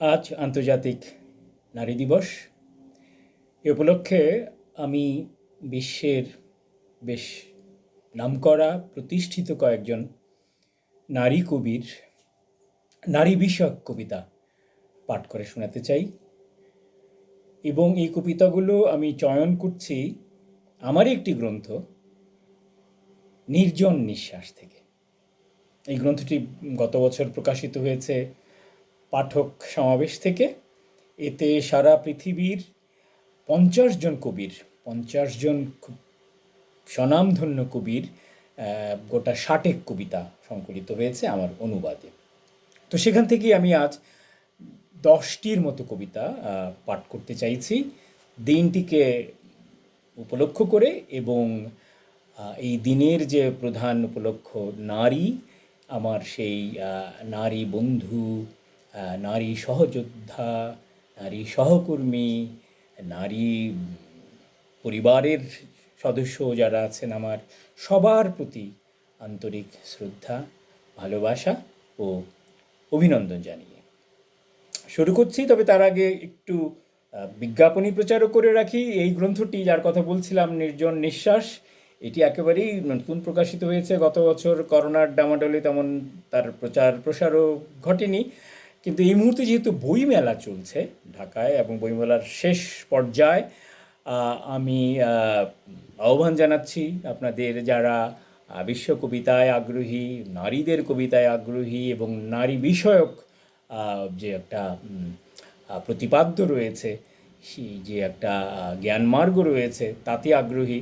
আজ আন্তর্জাতিক নারী দিবস। এ উপলক্ষে আমি বিশ্বের বেশ নামকরা প্রতিষ্ঠিত কয়েকজন নারী কবির নারী বিষয়ক কবিতা পাঠ করে শোনাতে চাই, এবং এই কবিতাগুলো আমি চয়ন করছি আমারই একটি গ্রন্থ, নির্জন নিঃশ্বাস থেকে। এই গ্রন্থটি গত বছর প্রকাশিত হয়েছে পাঠক সমাবেশ থেকে। এতে সারা পৃথিবীর 50 জন কবির, 50 জন খুব স্বনামধন্য কবির গোটা 60 কবিতা সংকলিত হয়েছে আমার অনুবাদে। তো সেখান থেকেই আমি আজ 10টির মতো কবিতা পাঠ করতে চাইছি দিনটিকে উপলক্ষ করে, এবং এই দিনের যে প্রধান উপলক্ষ নারী, আমার সেই নারী বন্ধু, নারী সহযোদ্ধা, নারী সহকর্মী, নারী পরিবারের সদস্য যারা আছেন আমার, সবার প্রতি আন্তরিক শ্রদ্ধা, ভালোবাসা ও অভিনন্দন জানিয়ে শুরু করছি। তবে তার আগে একটু বিজ্ঞাপনী প্রচারও করে রাখি। এই গ্রন্থটি, যার কথা বলছিলাম, নির্জন নিঃশ্বাস, এটি একেবারেই নতুন প্রকাশিত হয়েছে গত বছর। করোনার ডামাডোলে তেমন তার প্রচার প্রসারও ঘটেনি, কিন্তু এই মুহূর্তে যেহেতু বইমেলা চলছে ঢাকায় এবং বইমেলার শেষ পর্যায়ে, আমি আহ্বান জানাচ্ছি আপনাদের যারা বিশ্ব কবিতায় আগ্রহী, নারীদের কবিতায় আগ্রহী এবং নারী বিষয়ক যে একটা প্রতিপাদ্য রয়েছে, সেই যে একটা জ্ঞানমার্গ রয়েছে, তাতে আগ্রহী,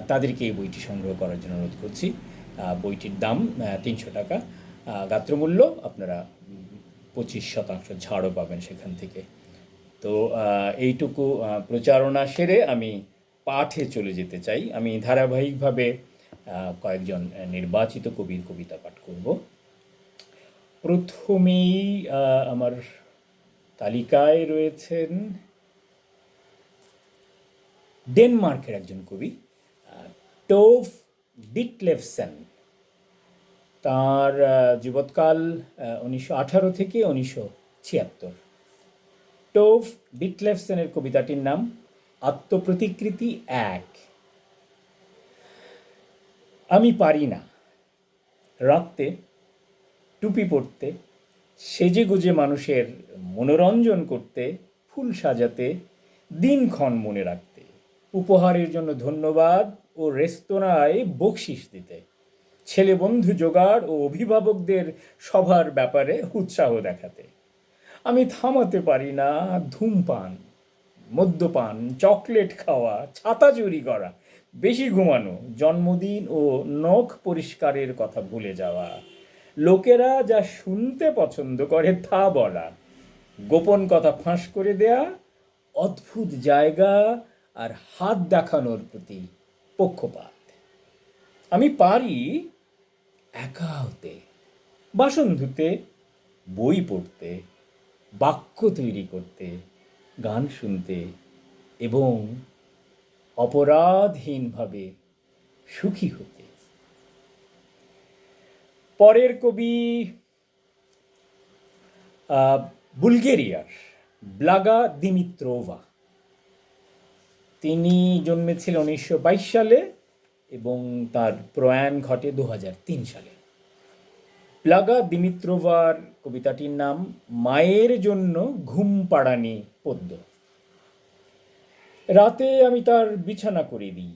তাদেরকে এই বইটি সংগ্রহ করার জন্য অনুরোধ করছি। বইটির দাম 300 টাকা, গাত্রমূল্য আপনারা 25% ছাড়ও পাবেন সেখান থেকে। তো এইটুকু প্রচারণা সেরে আমি পাঠে চলে যেতে চাই। আমি ধারাবাহিকভাবে কয়েকজন নির্বাচিত কবির কবিতা পাঠ করব। প্রথমেই আমার তালিকায় রয়েছেন ডেনমার্কের একজন কবি, টোভ ডিটলেভসেন। তাঁর জীবৎকাল 1918 থেকে 1976। টোভ ডিটলেভসেনের কবিতাটির নাম আত্মপ্রতিকৃতি 1। আমি পারি না রাখতে টুপি পরতে, সেজে গুজে মানুষের মনোরঞ্জন করতে, ফুল সাজাতে, দিনক্ষণ মনে রাখতে, উপহারের জন্য ধন্যবাদ ও রেস্তোরাঁয় বকশিস দিতে, ছেলে বন্ধু জোগাড় ও অভিভাবকদের সভার ব্যাপারে উৎসাহ দেখাতে। আমি থামাতে পারি না ধূমপান, মদ্যপান, চকলেট খাওয়া, ছাতা চুরি করা, বেশি ঘুমানো, জন্মদিন ও নখ পরিষ্কারের কথা ভুলে যাওয়া, লোকেরা যা শুনতে পছন্দ করে তা বলা, গোপন কথা ফাঁস করে দেয়া, অদ্ভুত জায়গা আর হাত দেখানোর প্রতি পক্ষপাত। আমি পারি একা হতে, বাসন ধুতে, বই পড়তে, বাক্য তৈরি করতে, গান শুনতে এবং অপরাধহীনভাবে সুখী হতে। পরের কবি বুলগেরিয়ার ব্লাগা দিমিত্রোভা। তিনি জন্মেছিলেন 1922 সালে এবং তার প্রয়াণ ঘটে 2003 সালে। ব্লাগা দিমিত্রোভার কবিতাটির নাম মায়ের জন্য ঘুম পাড়ানি পদ্য। রাতে আমি তার বিছানা করে দিই,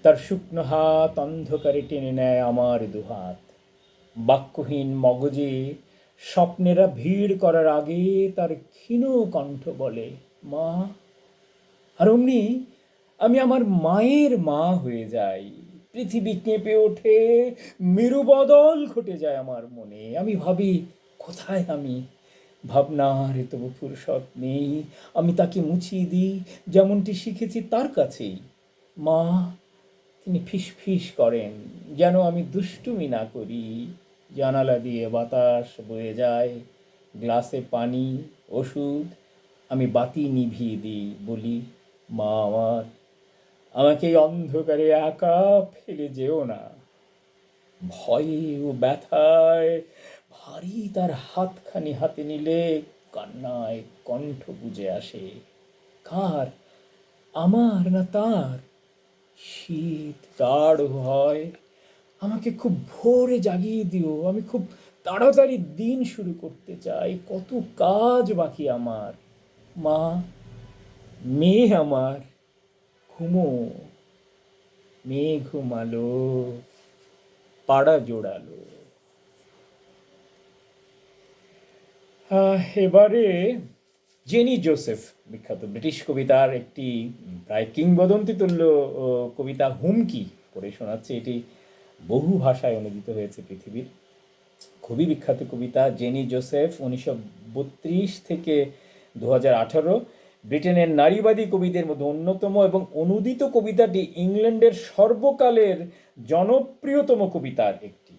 তার শুকনো হাত অন্ধকারে টেনে নেয় আমার দুহাত। বাক্যহীন মগজে স্বপ্নেরা ভিড় করার আগে তার ক্ষীণ কণ্ঠ বলে, মা। আর অমনি আমি আমার মায়ের মা হয়ে যাই। পৃথিবী কেঁপে ওঠে, মেরুবদল ঘটে যায় আমার মনে। আমি ভাবি, কোথায় আমি? ভাবনার তবু ফুরসত নেই। আমি তাকে মুছিয়ে দিই যেমনটি শিখেছি তার কাছেই। মা, তিনি ফিস ফিস করেন যেন আমি দুষ্টুমি না করি। জানালা দিয়ে বাতাস বয়ে যায়, গ্লাসে পানি, ওষুধ। আমি বাতি নিভিয়ে দিই, বলি, মা আমার, আমাকে এই অন্ধকারে একা ফেলে যেও না। ভয়ে ও ব্যথায় ভারী তার হাতখানি হাতে নিলে কান্নায় কণ্ঠ বুজে আসে। কার? আমার না তার? শীত গাঢ় হয়। আমাকে খুব ভোরে জাগিয়ে দিও, আমি খুব তাড়াতাড়ি দিন শুরু করতে চাই, কত কাজ বাকি আমার। মা, মেয়ে আমার, ঘুমো। মেয়ে ঘুমালো, পাড়া জোড়ালো। এবারে জেনি জোসেফ, বিখ্যাত ব্রিটিশ কবিতার একটি প্রায় কিংবদন্তি তুল্য কবিতা হুমকি পড়ে শোনাচ্ছে। এটি বহু ভাষায় অনুদিত হয়েছে পৃথিবীর। খুবই বিখ্যাত কবিতা। জেনি জোসেফ 1932 থেকে 2018 ব্রিটেনের নারীবাদী কবিদের মধ্যে অন্যতম, এবং অনুদিত কবিতাটি ইংল্যান্ডের সর্বকালের জনপ্রিয়তম কবিতার একটি।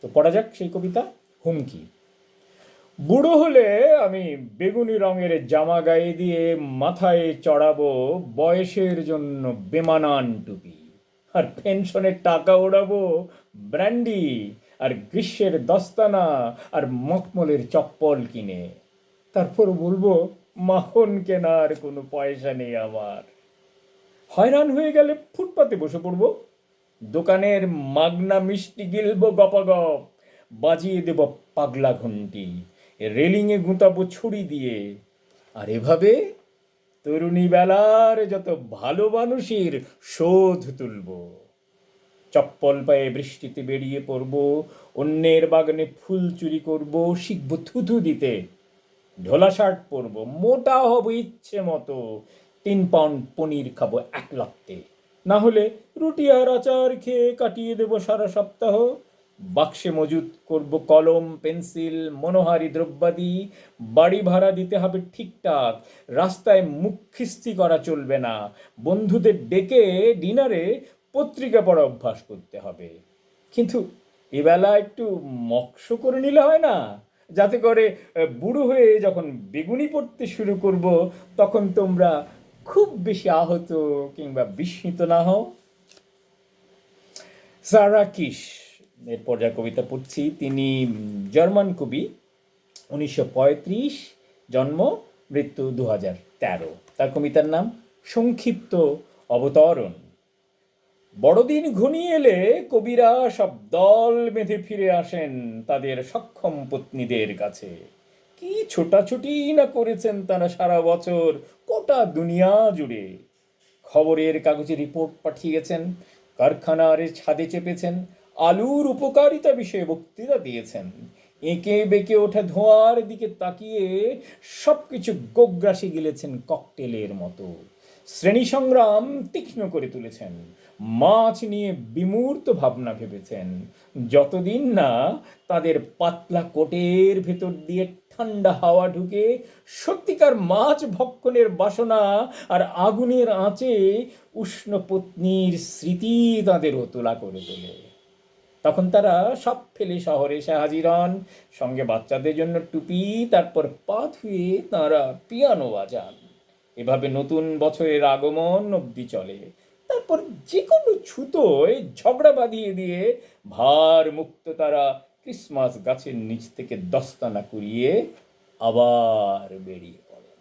তো পড়া যাক সেই কবিতা, হুমকি। বুড়ো হলে আমি বেগুনি রঙের জামা গায়ে দিয়ে মাথায় চড়াবো বয়সের জন্য বেমানান টুপি, আর পেনশনের টাকা ওড়াবো ব্র্যান্ডি আর গ্রীষ্মের দস্তানা আর মখমলের চপ্পল কিনে। তারপর বলবো মাখন কেনার কোনো পয়সা নেই আমার। হয়রান হয়ে গেলে ফুটপাতে বসে পড়বো, দোকানের মাগনা মিষ্টি গিলবো গপাগপ, বাজিয়ে দেব পাগলা ঘন্টি, রেলিংয়ে গুঁতাবো ছুরি দিয়ে। আর এভাবে তরুণী বেলার যত ভালো মানুষের শোধ তুলব। চপ্পল পায়ে বৃষ্টিতে বেরিয়ে পড়ব, অন্যের বাগানে ফুল চুরি করব, শিখব থুথু দিতে। ঢোলা শার্ট পরবো, মোটা হব ইচ্ছে মতো, 3 পাউন্ড পনির খাবো এক লাফতে। না হলে রুটি আর আচার খেয়ে কাটিয়ে দেব সারা সপ্তাহ। বাক্সে মজুত করব কলম, পেন্সিল, মনোহারী দ্রব্যাদি। বাড়ি ভাড়া দিতে হবে ঠিকঠাক, রাস্তায় মুখ খিস্তি করা চলবে না। বন্ধুদের ডেকে ডিনারে পত্রিকা পড়া অভ্যাস করতে হবে। কিন্তু এবেলা একটু মকসো করে নিলে হয় না? যাতে করে বুড়ো হয়ে যখন বেগুনি পড়তে শুরু করব, তখন তোমরা খুব বেশি আহত কিংবা বিস্মিত না হও। সারা কিস এর পর্যায়ে কবিতা পড়ছি। তিনি জার্মান কবি, 1935 জন্ম, মৃত্যু 2013। তার কবিতার নাম সংক্ষিপ্ত অবতরণ। বড়দিন ঘনিয়ে এলে কবিরা সব দল বেঁধে ফিরে আসেন তাদের সক্ষম পত্নীদের কাছে। কি ছোটাছুটি না করেছেন তারা সারা বছর গোটা দুনিয়া জুড়ে। খবরের কাগজে রিপোর্ট পাঠিয়েছেন, কারখানার ছাদে চেপেছেন, আলুর উপকারিতা বিষয়ে বক্তৃতা দিয়েছেন। এঁকে বেঁকে ওঠা ধোঁয়ার দিকে তাকিয়ে সব কিছু গোগ্রাসে গিলেছেন ককটেলের মতো। শ্রেণী সংগ্রাম তীক্ষ্ণ করে তুলেছেন, মাছ নিয়ে বিমূর্ত ভাবনা ভেবেছেন। যতদিন না তাদের পাতলা কোটের ভেতর দিয়ে ঠান্ডা হাওয়া ঢুকে সত্যিকার মাছ ভক্ষণের বাসনা আর আগুনের আঁচে উষ্ণ পত্নীর স্মৃতি তাদের তোলা করে তোলে। তখন তারা সব ফেলে শহরে এসে হাজির হন, সঙ্গে বাচ্চাদের জন্য টুপি, তারপর পা ধুয়ে তাঁরা পিয়ানো বাজান। এভাবে নতুন বছরের আগমন অবধি চলে। তারপর যে কোনো ছুতোয় ঝগড়া বাঁধিয়ে দিয়ে ভার মুক্ত তারা ক্রিসমাস গাছের নিচ থেকে দস্তানা কুড়িয়ে আবার বেরিয়ে পড়ে।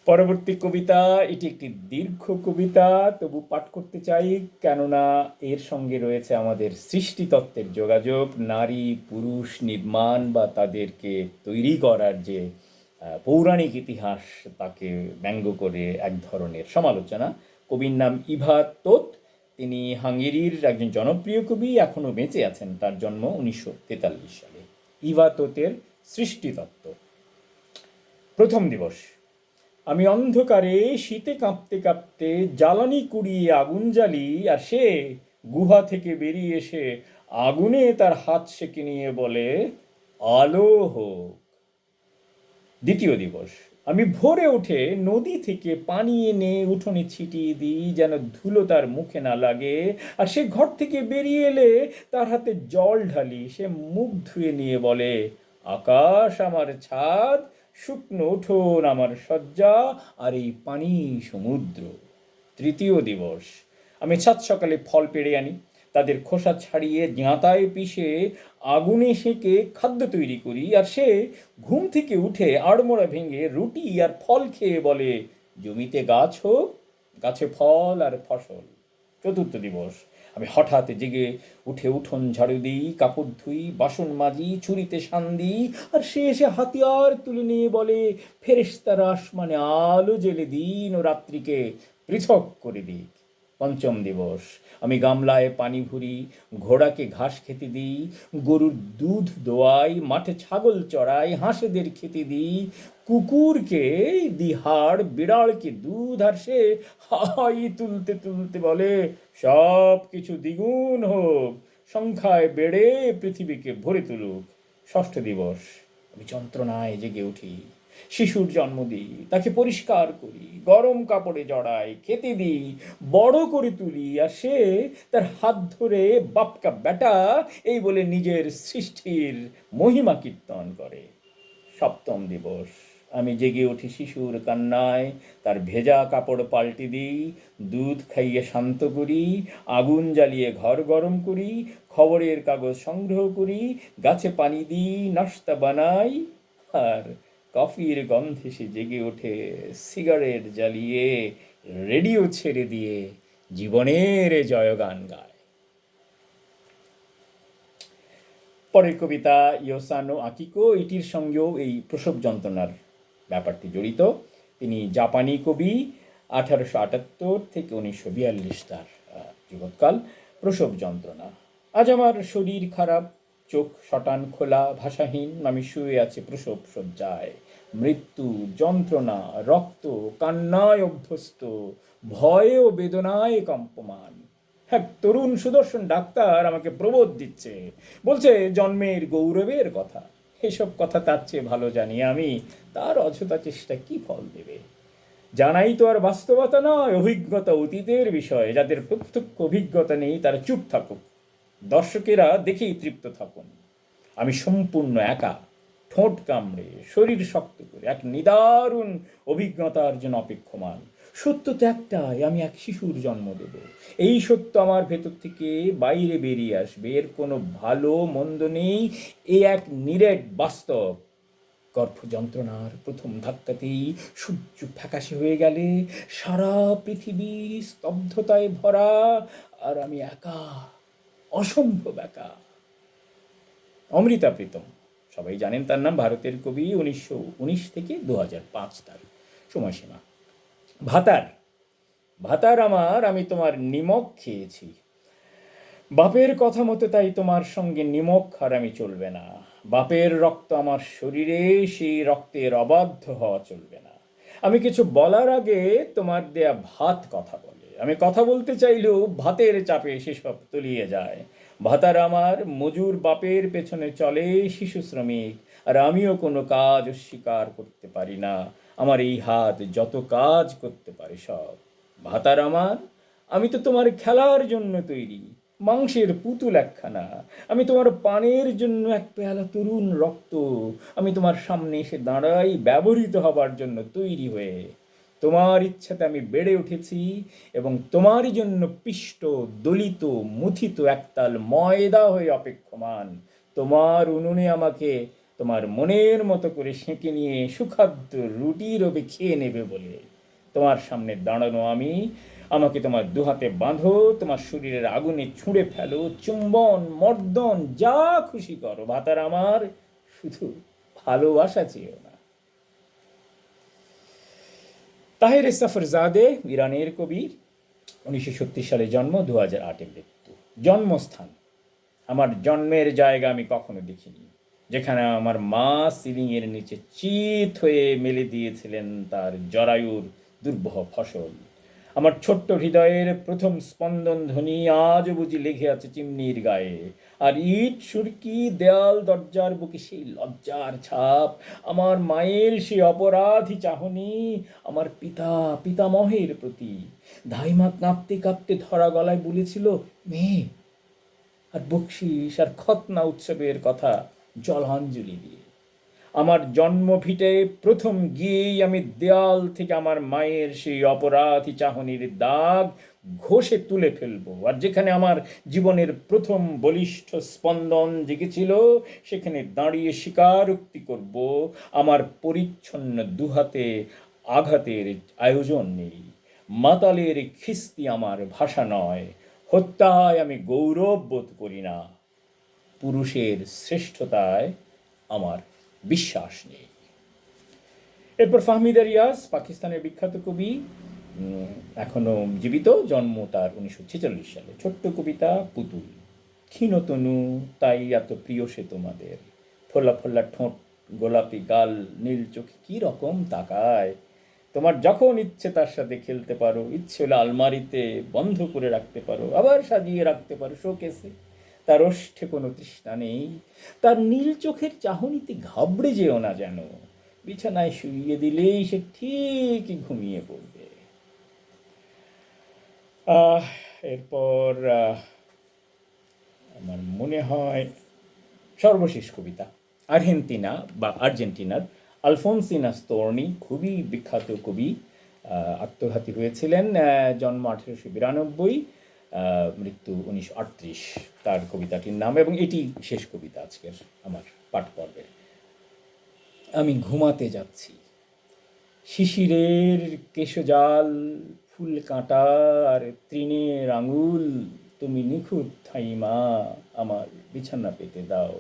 পরবর্তী কবিতা, এটি একটি দীর্ঘ কবিতা, তবু পাঠ করতে চাই, কেননা এর সঙ্গে রয়েছে আমাদের সৃষ্টিতত্ত্বের যোগাযোগ, নারী পুরুষ নির্মাণ বা তাদেরকে তৈরি করার যে পৌরাণিক ইতিহাস, তাকে ব্যঙ্গ করে এক ধরনের সমালোচনা। কবির নাম ইভা তোত। তিনি হাঙ্গেরির একজন জনপ্রিয় কবি, এখনও বেঁচে আছেন। তার জন্ম 1943 সালে। ইভা তোতের সৃষ্টিতত্ত্ব। প্রথম দিবস। আমি অন্ধকারে শীতে কাঁপতে কাঁপতে জ্বালানি কুড়িয়ে আগুন জ্বালি, আর সে গুহা থেকে বেরিয়ে এসে আগুনে তার হাত সেঁকে নিয়ে বলে, আলো হোক। দ্বিতীয় দিবস। আমি ভোরে উঠে নদী থেকে পানি এনে উঠোনে ছিটিয়ে দিই যেন ধুলো তার মুখে না লাগে, আর সে ঘর থেকে বেরিয়ে এলে তার হাতে জল ঢালি, সে মুখ ধুয়ে নিয়ে বলে, আকাশ আমার ছাদ, শুকনো উঠোন আমার শয্যা, আর এই পানি সমুদ্র। তৃতীয় দিবস। আমি সাত সকালে ফল পেড়ে আনি, তাদের খোসা ছাড়িয়ে জাঁতায় পিষে আগুনে সেঁকে খাদ্য তৈরি করি, আর সে ঘুম থেকে উঠে আড়মোড়া ভেঙে রুটি আর ফল খেয়ে বলে, জমিতে গাছ হোক, গাছে ফল আর ফসল। চতুর্থ দিবস, আমি হঠাৎ জেগে উঠে উঠোন ঝাড়ু দিই, কাপড় ধুই, বাসন মাজি, ছুরিতে শান দিই, আর সে এসে হাতিয়ার তুলে নিয়ে বলে, ফেরেশতারা আসমানে আলো জেলে দিন ও রাত্রিকে পৃথক করে দিক। পঞ্চম দিবস, আমি গামলায় পানি ভরি, ঘোড়াকে ঘাস খেতে দিই, গরুর দুধ দোয়াই, মাঠে ছাগল চড়াই, হাঁসেদের খেতে দিই, কুকুরকে দিই হাড়, বিড়ালকে দুধ, আর সে হাই তুলতে তুলতে বলে, সব কিছু দ্বিগুণ হোক, সংখ্যায় বেড়ে পৃথিবীকে ভরে তুলুক। ষষ্ঠ দিবস, আমি যন্ত্রণায় জেগে উঠি, শিশুর জন্ম দিই, তাকে পরিষ্কার করি, গরম কাপড়ে জড়াই, খেতে দিই, বড় করে তুলি, আর সে তার হাত ধরে বাপকা বেটা এই বলে নিজের সৃষ্টির মহিমা কীর্তন করে। সপ্তম দিবস, আমি জেগে উঠি শিশুর কান্নায়, তার ভেজা কাপড় পাল্টে দিই, দুধ খাইয়ে শান্ত করি, আগুন জ্বালিয়ে ঘর গরম করি, খবরের কাগজ সংগ্রহ করি, গাছে পানি দিই, নাস্তা বানাই, আর কফির গন্ধে সে জেগে ওঠে, সিগারেট জ্বালিয়ে রেডিও ছেড়ে দিয়ে জীবনের জয়গান গায়। পরের কবিতা ইয়োসানো আকিকো, এটির সঙ্গেও এই প্রসব যন্ত্রণার ব্যাপারটি জড়িত। তিনি জাপানি কবি, 1878 থেকে 1942 তার জীবৎকাল। প্রসব যন্ত্রণা। আজ আমার শরীর খারাপ, চোখ শটান খোলা, ভাষাহীন, আমি শুয়ে আছি প্রসব শয্যায়। মৃত্যু, যন্ত্রণা, রক্ত, কান্নায় অভ্যস্ত, ভয়ে ও বেদনায় কম্পমান। এক তরুণ সুদর্শন ডাক্তার আমাকে প্রবোধ দিচ্ছে, বলছে জন্মের গৌরবের কথা। এসব কথা তার চেয়ে ভালো জানি আমি, তার অযথা চেষ্টা কি ফল দেবে। জানাই তো আর বাস্তবতা নয়, অভিজ্ঞতা অতীতের বিষয়। যাদের প্রত্যক্ষ অভিজ্ঞতা নেই তারা চুপ থাকুক, দর্শকেরা দেখেই তৃপ্ত থাকুন। আমি সম্পূর্ণ একা, ঠোঁট কামড়ে শরীর শক্ত করে এক নিদারুণ অভিজ্ঞতার জন্য অপেক্ষমান। সত্য তো একটাই, আমি এক শিশুর জন্ম দেব। এই সত্য আমার ভেতর থেকে বাইরে বেরিয়ে আসবে, এর কোনো ভালো মন্দ নেই, এ এক নিরেট বাস্তব। গর্ভ যন্ত্রণার প্রথম ধাক্কাতেই সূর্য ফ্যাকাশে হয়ে গেলে সারা পৃথিবী স্তব্ধতায় ভরা, আর আমি একা, অসম্ভব একা। অমৃতা প্রীতম, সবাই জানেন তার নাম, ভারতের কবি, 1919 থেকে 2005 তার সময়সীমা। ভাতার, ভাতার আমার, আমি তোমার নিমক খেয়েছি, বাপের কথা মতো তাই তোমার সঙ্গে নিমক হারামি চলবে না। বাপের রক্ত আমার শরীরে, সেই রক্তের অবাধ্য হওয়া চলবে না। আমি কিছু বলার আগে তোমার দেয়া ভাত কথা বলে, আমি কথা বলতে চাইলেও ভাতের চাপে সেসব তলিয়ে যায়। ভাতার আমার, মজুর বাপের পেছনে চলে শিশু শ্রমিক, আর আমিও কোনো কাজ অস্বীকার করতে পারি না। আমার এই হাত যত কাজ করতে পারে সব। ভাতার আমার, আমি তো তোমার খেলার জন্য তৈরি, মাংসের পুতুল একখানা। আমি তোমার পানের জন্য এক পেয়ালা তরুণ রক্ত। আমি তোমার সামনে এসে দাঁড়াই ব্যবহৃত হবার জন্য তৈরি হয়ে। তোমার ইচ্ছাতে আমি বেড়ে উঠেছি, এবং তোমারই জন্য পিষ্ট, দলিত, মুথিত একতাল ময়দা হয়ে অপেক্ষমান। তোমার উনুনে আমাকে তোমার মনের মতো করে সেঁকে নিয়ে সুখাদ্য রুটি রবে খেয়ে নেবে বলে। তোমার সামনে দাঁড়ানো আমি, আমাকে তোমার দুহাতে বাঁধো, তোমার শরীরের আগুনে ছুঁড়ে ফেলো, চুম্বন, মর্দন, যা খুশি করো। ভাতার আমার, শুধু ভালোবাসা চেয়েও না। তাহের সফরজাদে, ইরানের কবি, 1936 সালে জন্ম, 2008 মৃত্যু। জন্মস্থান, আমার জন্মের জায়গা আমি কখনো দেখিনি, যেখানে আমার মা সিলিংয়ের নিচে চিত হয়ে মেলে দিয়েছিলেন তার জরায়ুর দুর্বহ ফসল। আমার ছোট্ট হৃদয়ের প্রথম স্পন্দন ধ্বনি আজও বুঝি লেগে আছে চিমনির গায়ে, আর ইট সুরকি দেয়াল দরজার বুকে সেই লজ্জার ছাপ, আমার মায়ের সেই অপরাধী চাহনি, আমার পিতামহের প্রতি। ধাইমা কাঁপতে কাঁপতে ধরা গলায় বলেছিল, মেয়ে, আর বকশিস আর খতনা উৎসবের কথা জলাঞ্জলি দিয়ে। আমার জন্মভিটে প্রথম গিয়েই আমি দেয়াল থেকে আমার মায়ের সেই অপরাধী চাহনির দাগ ঘষে তুলে ফেলবো। আর যেখানে আমার জীবনের প্রথম বলিষ্ঠ স্পন্দন জেগেছিল, সেখানে দাঁড়িয়ে স্বীকারোক্তি করব, আমার পরিচ্ছন্ন দুহাতে আঘাতের আয়োজন নেই। মাতালের খিস্তি আমার ভাষা নয়, হত্যায় আমি গৌরব বোধ করি না, পুরুষের শ্রেষ্ঠতায় আমার বিশ্বাস নেই। এরপর ফাহমিদা রিয়াজ, পাকিস্তানের বিখ্যাত কবি, এখনো জীবিত, জন্ম তার 1946 সালে। ছোট্ট কবিতা পুতুল। ক্ষীণতনু তাই এত প্রিয় সে তোমাদের, ফোলা ফোলা ঠোঁট, গোলাপি গাল, নীল চোখে কি রকম তাকায়। তোমার যখন ইচ্ছে তার সাথে খেলতে পারো, ইচ্ছে হলে আলমারিতে বন্ধ করে রাখতে পারো, আবার সাজিয়ে রাখতে পারো শোকেসে। তার ওষ্ঠে কোনো তৃষ্ণা নেই, তার নীল চোখের চাহনিতে ঘাবড়ে যেও না যেন, বিছানায় শুইয়ে দিলেই সে ঠিকই ঘুমিয়ে পড়বে। এরপর আমার মনে হয় সর্বশেষ কবিতা, আর্জেন্টিনার আলফোনসিনা স্তর্নি, খুবই বিখ্যাত কবি, আত্মঘাতী হয়েছিলেন। জন্ম 1892, মৃত্যু 1938 তার কবিতাটির নাম, এবং এটি শেষ কবিতা আজকের আমার পাঠ পর্বের। আমি ঘুমাতে যাচ্ছি, শিশিরের কেশজাল, ফুল কাঁটা আর তৃণের আঙুল, তুমি নিখুঁত ঠাইমা আমার বিছানা পেতে দাও,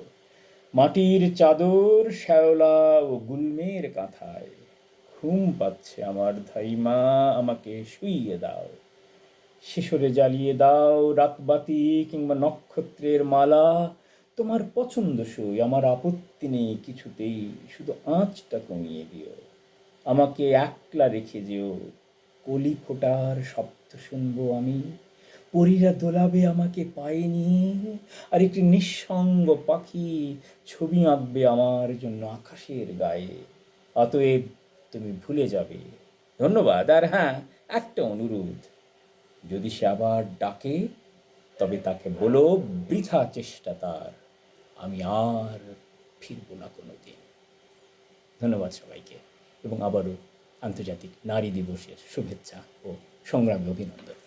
মাটির চাদর, শ্যাওলা ও গুল্মের কাঁথায়। ঘুম পাচ্ছে আমার ধাইমা, আমাকে শুইয়ে দাও, শিশরে জ্বালিয়ে দাও রাতবাতি কিংবা নক্ষত্রের মালা, তোমার পছন্দসই, আমার আপত্তি নেই কিছুতেই, শুধু আঁচটা কমিয়ে দিও, আমাকে একলা রেখে যেও, কলি ফোটার শব্দ শুনবো আমি, পরীরা দোলাবে আমাকে পায়ে নিয়ে, আর একটি নিঃসঙ্গ পাখি ছবি আঁকবে আমার জন্য আকাশের গায়ে। অতএব তুমি ভুলে যাবে। ধন্যবাদ। আর হ্যাঁ, একটা অনুরোধ, যদি সে আবার ডাকে তবে তাকে বলো বৃথা চেষ্টা তার, আমি আর ফিরব না কোনো দিন। ধন্যবাদ সবাইকে, এবং আবারও আন্তর্জাতিক নারী দিবসের শুভেচ্ছা ও সংগ্রামী অভিনন্দন।